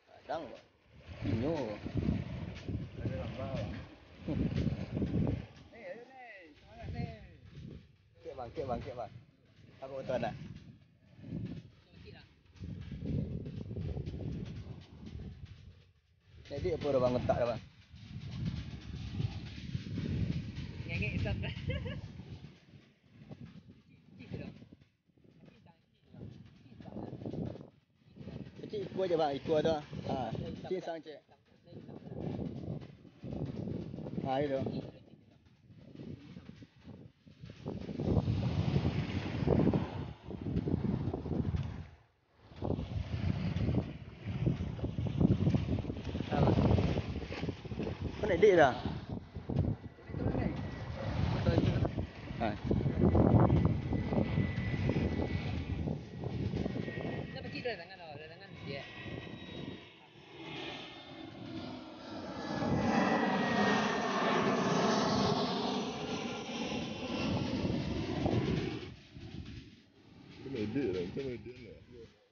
Padang, Inyo. Ada lambau. Ayo ni, semangat ni. Kek bang. Apa betul dah? Jadi apa dah bang letak dah bang? Ngek isap dah. Kecil ikut aja bang, ikut ada. Ha, cik sang cik. Ha, itu. Mana dik dah? Ha. Nak pergi dah tangan awak, dah tangan dia. Macam edit lah.